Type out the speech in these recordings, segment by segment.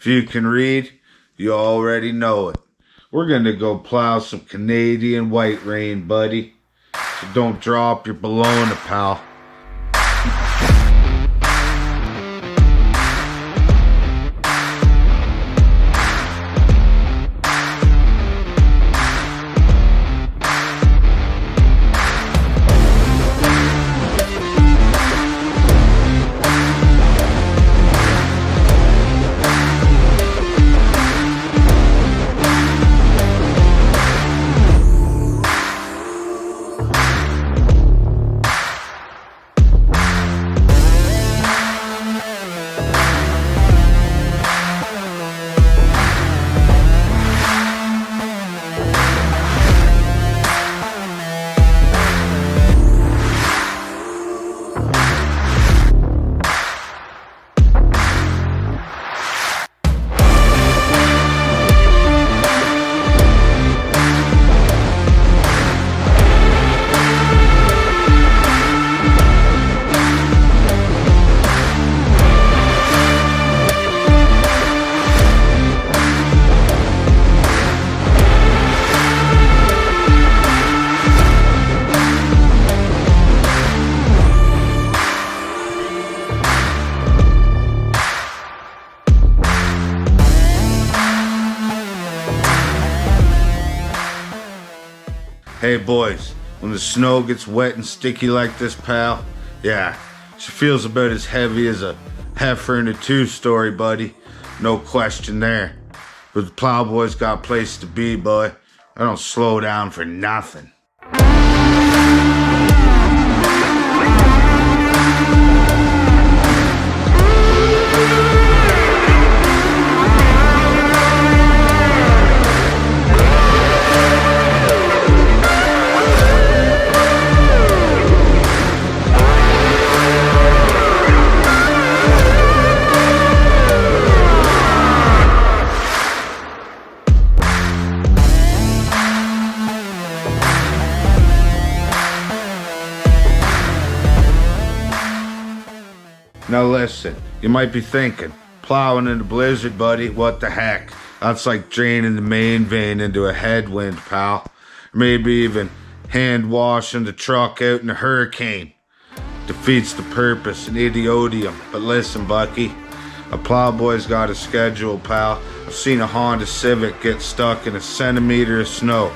If you can read, you already know it. We're gonna go plow some Canadian white rain, buddy. So don't drop your bologna, pal. Hey boys, when the snow gets wet and sticky like this, pal, yeah, she feels about as heavy as a heifer in a two-story, buddy. No question there. But the plowboy's got a place to be, boy. I don't slow down for nothing. Now listen, you might be thinking, plowing in the blizzard, buddy, what the heck? That's like draining the main vein into a headwind, pal. Or maybe even hand washing the truck out in a hurricane. Defeats the purpose and idiotium. But listen, Bucky, a plowboy's got a schedule, pal. I've seen a Honda Civic get stuck in a centimeter of snow.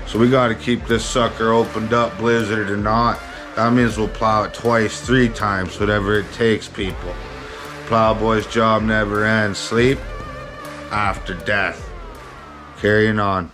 So we gotta keep this sucker opened up, blizzard or not. That means we'll plow it twice, 3 times, whatever it takes, people. Plowboy's job never ends. Sleep after death. Carrying on.